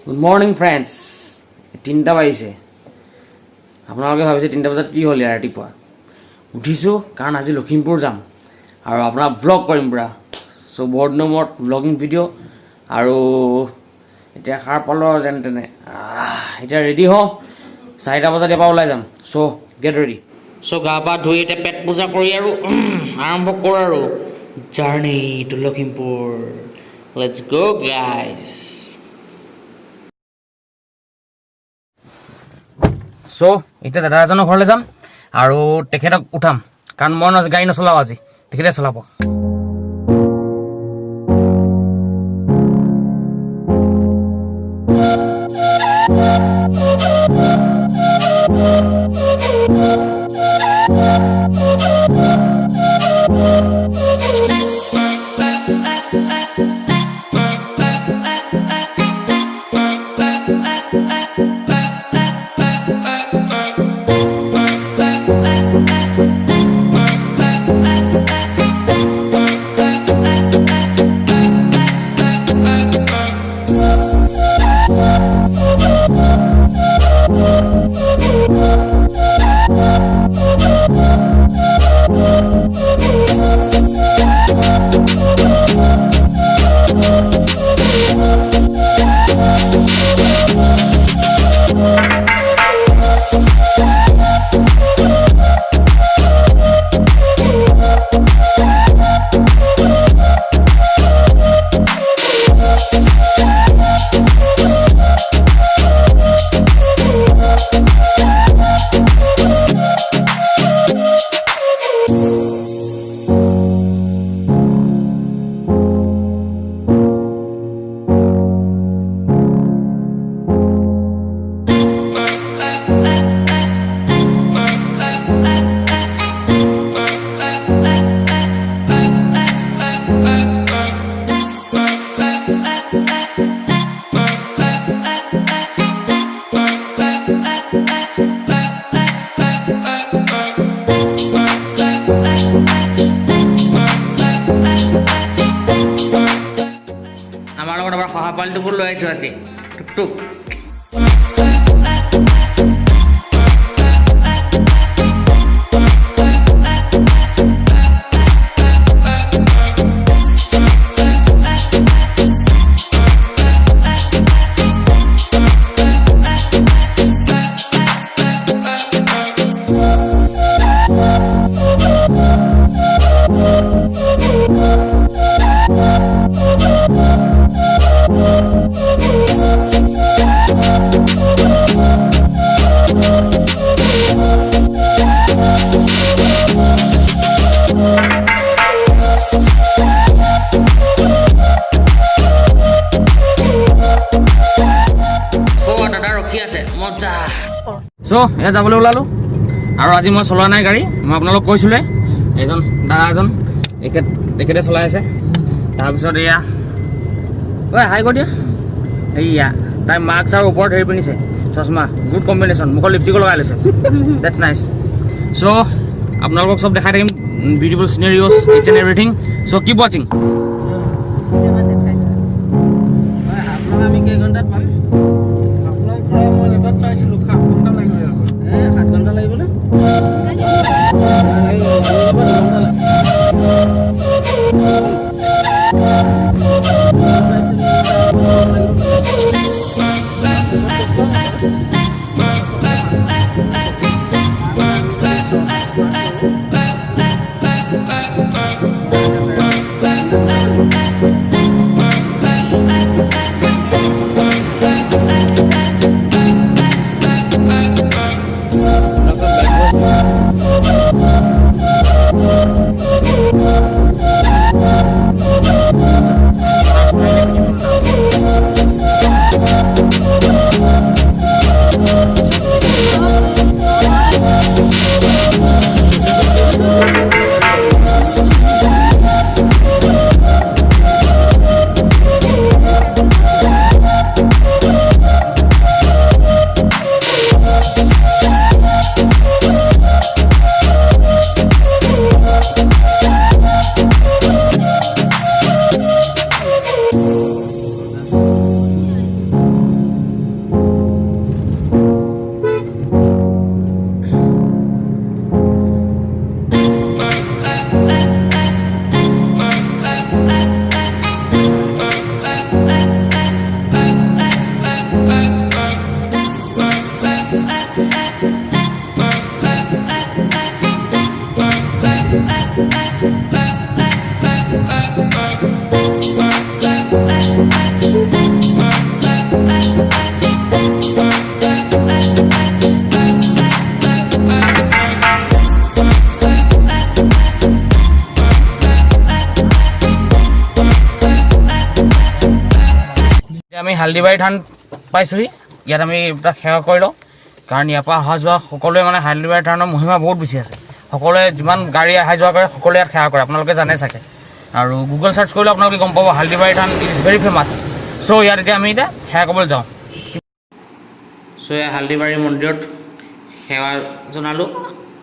Good morning friends. 3টা বাজিছে। আপোনালোকে ভাবিছে 3টা বজাত কি হ'ল ইয়াৰ ৰাতিপুৱা। উঠিছোঁ কাৰণ আজি লখিমপুৰ যাম আৰু আপোনাৰ ব্লগ কৰিম পুৰা। চ' বহুত দিনৰ মূৰত ব্লগিং ভিডিঅ' আৰু এতিয়া সাৰ পালোঁ যেন তেনে। এতিয়া ৰেডি হওঁ, 4টা বজাত ইয়াৰ পৰা ওলাই যাম। চ' গেট ৰেডি। চ' গা পা ধুই এতিয়া পেট পূজা কৰি আৰু আৰম্ভ কৰোঁ আৰু জাৰ্ণি টু লখিমপুৰ। লেটছ গ' গাইজ। চ' এতিয়া দাদা এজনৰ ঘৰলৈ যাম আৰু তেখেতক উঠাম কাৰণ মই গাড়ী নচলাওঁ আজি, তেখেতে চলাব। আমাৰ লগত আমাৰ সহাপালিটোবোৰ লৈ আহিছোঁ আজি টুক। চ' এয়া যাবলৈ ওলালোঁ আৰু আজি মই চলোৱা নাই গাড়ী। মই আপোনালোকক কৈছিলোঁ এজন দাদা এজন তেখেতে চলাই আছে। তাৰপিছত এয়া ঐ হাই কৈ দিয়া। এইয়া তাই মাস্ক আৰু ওপৰত হেৰি পিন্ধিছে চশমা, গুড কম্বিনেশ্যন। মুখত লিপষ্টিকো লগাই লৈছে। That's nice. চ' আপোনালোকক চব দেখাই থাকিম, beautiful sceneries, eats and everything. So' keep ৱাচিং। আমি কেইঘণ্টাত পাম? চাইছিলোঁ 7 ঘণ্টা লাগিব। 7 ঘণ্টা লাগিব নে? আমি হালদিবাৰী থান পাইছোঁহি। ইয়াত আমি এটা সেৱা কৰি লওঁ, কাৰণ ইয়াৰ পৰা অহা যোৱা সকলোৱে মানে হালদিবাৰী থানৰ মহিমা বহুত বেছি আছে। সকলোৱে যিমান গাড়ী অহা যোৱা কৰে সকলোৱে ইয়াত সেৱা কৰে, আপোনালোকে জানে চাগে। আৰু গুগল চাৰ্চ কৰিলে আপোনালোকে গম পাব হালদিবাৰী থান ইজ ভেৰি ফেমাছ। চ' ইয়াত এতিয়া আমি সেৱা কৰিবলৈ যাওঁ। চ' এয়া হালদিবাৰী মন্দিৰত সেৱা জনালোঁ।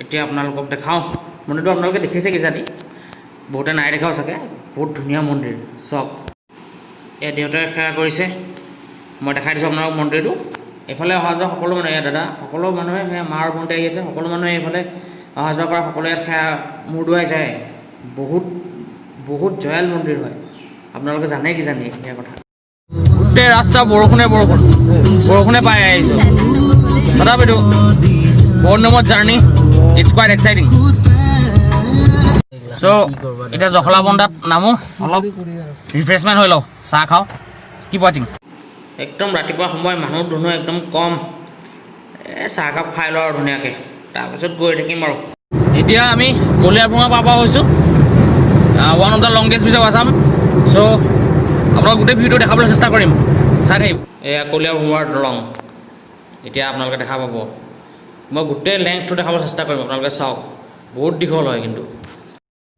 এতিয়া আপোনালোকক দেখাওঁ মন্দিৰটো। আপোনালোকে দেখিছে কিজানি, বহুতে নাই দেখাও চাগে। বহুত ধুনীয়া মন্দিৰ চাওক। এয়া দেউতাই সেৱা কৰিছে, মই দেখাই দিছোঁ আপোনালোক মন্দিৰটো। এইফালে অহা যোৱা সকলো মানুহে, ইয়াত দাদা সকলো মানুহে সেয়া মাৰ মন্দিৰ আহি আছে। সকলো মানুহে এইফালে অহা যোৱা কৰা, সকলোৱে ইয়াত সেৱা মূৰ দোৱাই যায়। বহুত বহুত জয়াল মন্দিৰ হয়, আপোনালোকে জানে কিজানি ইয়াৰ কথা। গোটেই ৰাস্তা বৰষুণে পাই আহিছোঁ। তথাপিতো বহুত নম্বৰত জাৰ্ণি ইটছ কোৱাইট এক্সাইটিং। চ' এতিয়া জখলা বন্ধাত নামো, অলপ ৰিফ্ৰেছমেণ্ট হৈ লওঁ, চাহ খাওঁ। কিপ ৱাচিং। একদম ৰাতিপুৱা সময়, মানুহ দুনুহ একদম কম। চাহকাপ খাই লওঁ আৰু ধুনীয়াকৈ, তাৰপিছত গৈ থাকিম আৰু। এতিয়া আমি কলিয়াভোঙা পাৰ হৈছোঁ, one of the longest bridge of Assam. So' আপোনালোক গোটেই ভিউটো দেখাবলৈ চেষ্টা কৰিম, চাই থাকিম। এয়া কলিয়াভোঙাৰ দলং এতিয়া আপোনালোকে দেখা পাব। মই গোটেই লেংথটো দেখাবলৈ চেষ্টা কৰিম, আপোনালোকে চাওক। বহুত দীঘল হয় কিন্তু।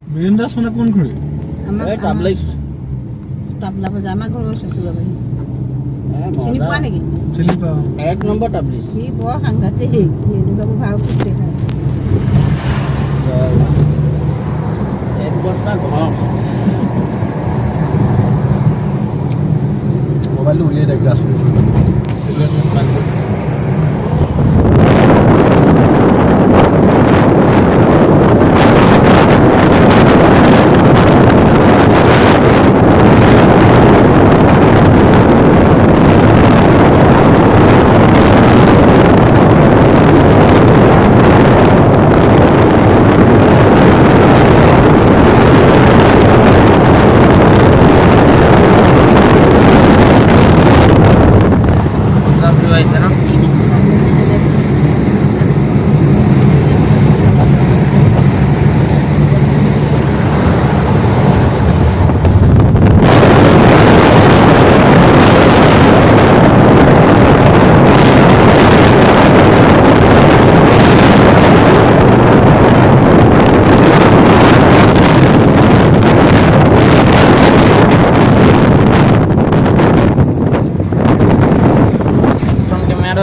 মেইন দাস মানে কোন ঘূৰি টাবলা বজা আমাৰ ঘৰৰ চিনি পোৱা নেকি? চিনি পাওঁ। 1 নম্বৰ টাবলি। সি বৰ সাংঘাতিক, এনেকুৱাবোৰ ভাও খুব দেখায়। এক বস্তা ঘৰ মোবাইলটো উলিয়াই দে গ্লাছ।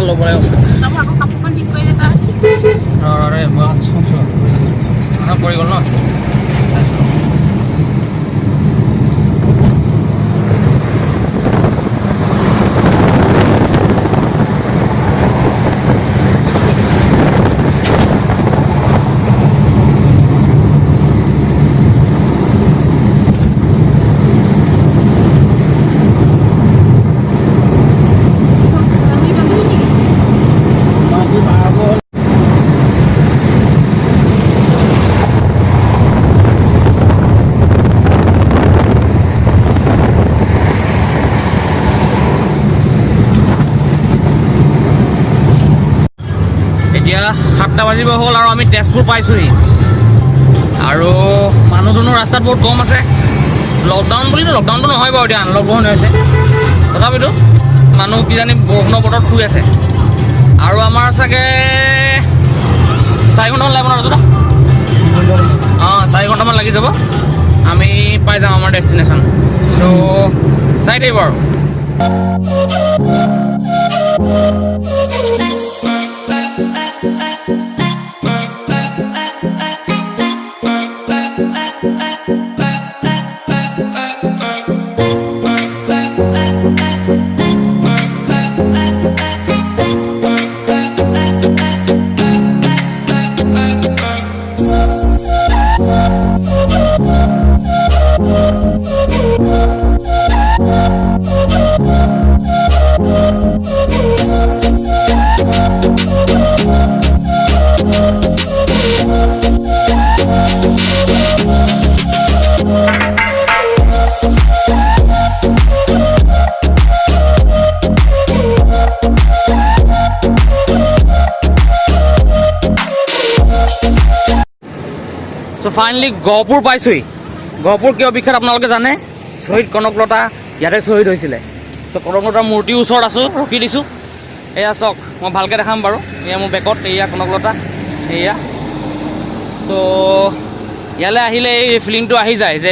ল'ব পৰি গ'ল ন। এতিয়া 7টা বাজিব হ'ল আৰু আমি তেজপুৰ পাইছোঁহি। আৰু মানুহ দুনুহ ৰাস্তাত বহুত কম আছে। লকডাউন বুলিতো লকডাউনটো নহয় বাৰু, এতিয়া আনলকডাউন হৈছে। তথাপিতো মানুহ কিজানি বৰষুণৰ বতৰত শুই আছে। আৰু আমাৰ চাগে 4 ঘণ্টামান লাগিব ন ৰাজুদা? 4 ঘণ্টামান লাগি যাব, আমি পাই যাম আমাৰ ডেষ্টিনেশ্যন। চ' চাই থাকিব আৰু। চ' ফাইনেলি গহপুৰ পাইছোঁহি। গহপুৰ কিয় বিখ্যাত আপোনালোকে জানে? শ্বহীদ কনকলতা ইয়াতে শ্বহীদ হৈছিলে। চ' কনকলতাৰ মূৰ্তিৰ ওচৰত আছোঁ, ৰখি দিছোঁ। এয়া চাওক, মই ভালকৈ দেখাম বাৰু। এয়া মোৰ বেকত, এয়া কনকলতা, এয়া। ত' ইয়ালৈ আহিলে এই ফিলিংটো আহি যায় যে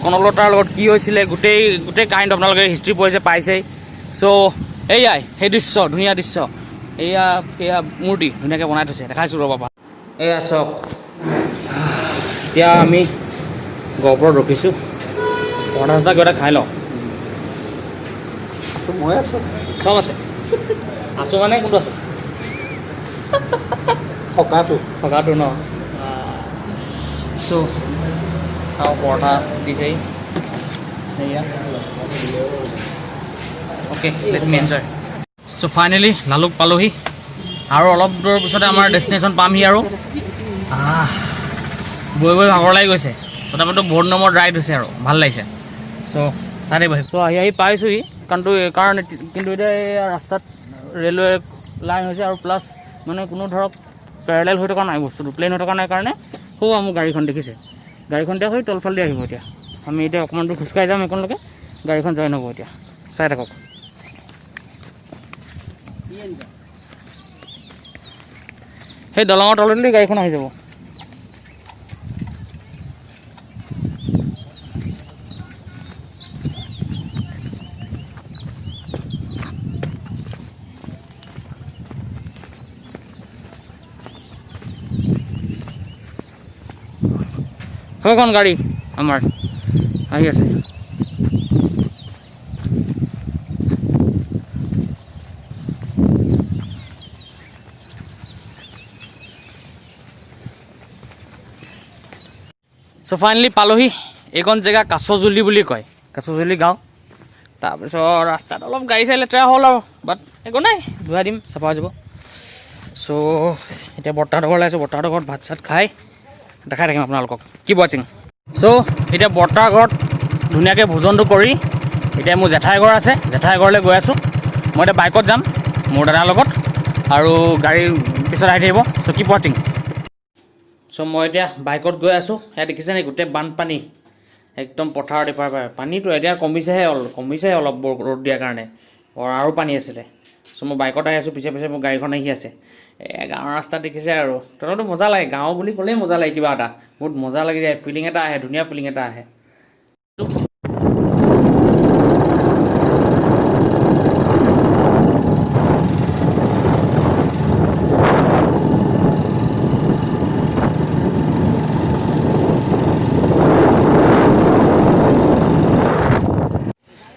কনকলতাৰ লগত কি হৈছিলে, গোটেই কাহিনীটো আপোনালোকে হিষ্ট্ৰী পঢ়িছে পাইছেই। চ' এয়াই সেই দৃশ্য, ধুনীয়া দৃশ্য। এয়া মূৰ্তি ধুনীয়াকৈ বনাই থৈছে, দেখাইছোঁ ৰ'বা। এয়া চাওক, এতিয়া আমি গহপুৰত ৰখিছোঁ। পৰঠা চৰঠা কিবা এটা খাই লওঁ। আছোঁ, মই আছোঁ। চব আছে। আছোঁ মানে কোনটো আছোঁ? থকাটো ন। চ' খাওঁ, পৰঠা দিছেই। সেয়া অ'কে, লেট মি এনজয়। চ' ফাইনেলি লালুক পালোহি। আৰু অলপ দূৰৰ পিছতে আমাৰ ডেষ্টিনেশ্যন পামহি আৰু। বৈ ভাগৰ লাগি গৈছে। তথাপিতো বহুত নম্বৰ ৰাইড হৈছে আৰু ভাল লাগিছে। চ' চাই দিব। চ' আহি পাইছোঁহি কিন্তু এতিয়া এই ৰাস্তাত ৰেলৱে লাইন হৈছে আৰু প্লাছ মানে কোনো ধৰক পেৰেলেল হৈ থকা নাই বস্তুটো, প্লেন হৈ থকা নাই কাৰণে মোৰ গাড়ীখন দেখিছে। গাড়ীখন এতিয়া হৈ তলফাল দি আহিব। এতিয়া আমি এতিয়া অকণমান দূৰ খোজকাঢ়ি যাম এইকণলৈকে, গাড়ীখন জইন হ'ব এতিয়া। চাই থাকক। সেই দলঙৰ তলেদি গাড়ীখন আহি যাব। সেইখন গাড়ী আমাৰ আহি আছে। চ' ফাইনেলি পালোহি। এইখন জেগা কাছজুলি বুলি কয়, কাছজুলি গাঁও। তাৰপিছত ৰাস্তাত অলপ গাড়ী চাড়ী লেতেৰা হ'ল আৰু, বাট একো নাই, ধুৱাই দিম, চাফা হৈ যাব। চ' এতিয়া বৰ্তাহঁতৰ ঘৰলৈ আহিছোঁ। বৰ্তাহঁতৰ ঘৰত ভাত চাত খাই দেখাই থাকিম আপোনালোকক। কি ৱাচিং। চ' এতিয়া বৰ্তাৰ ঘৰত ধুনীয়াকৈ ভোজনটো কৰি এতিয়া মোৰ জেঠাই ঘৰ আছে, জেঠাই ঘৰলৈ গৈ আছোঁ। মই এতিয়া বাইকত যাম মোৰ দাদাৰ লগত, আৰু গাড়ী পিছত আহি থাকিব। চ' কি ৱাচিং। চ' মই এতিয়া বাইকত গৈ আছোঁ। ইয়াত দেখিছে নি গোটেই বানপানী, একদম পথাৰত এপাৰ পানীটো এতিয়া কমিছে অলপ ৰ'দ দিয়াৰ কাৰণে, আৰু পানী আছিলে। চ' মই বাইকত আহি আছোঁ, পিছে মোৰ গাড়ীখন আহি আছে। গাঁৱৰ ৰাস্তাত দেখিছে আৰু, তথাপিতো মজা লাগে। গাঁও বুলি ক'লেই মজা লাগে, কিবা এটা বহুত মজা লাগি যায়, ফিলিং এটা আহে, ধুনীয়া ফিলিং এটা আহে।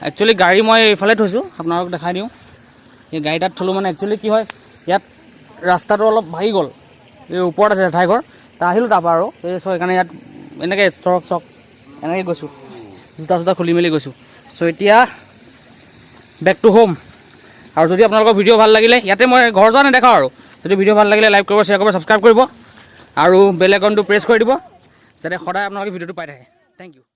একচুৱেলি গাড়ী মই এইফালে থৈছোঁ, আপোনালোকক দেখাই দিওঁ। এই গাড়ী তাত থ'লোঁ মানে একচুৱেলি কি হয়, ইয়াত ৰাস্তাটো অলপ ভাগি গ'ল। এই ওপৰত আছে জেঠাই ঘৰ, আহিলোঁ তাৰপৰা আৰু এই চ' সেইকাৰণে ইয়াত এনেকৈ চক এনেকৈ গৈছোঁ, জোতা খুলি মেলি গৈছোঁ। চ' এতিয়া বেক টু হোম। আৰু যদি আপোনালোকৰ ভিডিঅ' ভাল লাগিলে, ইয়াতে মই ঘৰ যোৱা নেদেখাওঁ আৰু, যদি ভিডিঅ' ভাল লাগিলে লাইক কৰিব, শ্বেয়াৰ কৰিব, ছাবস্ক্ৰাইব কৰিব, আৰু বেল আইকনটো প্ৰেছ কৰি দিব, যাতে সদায় আপোনালোকে ভিডিঅ'টো পাই থাকে। Thank U.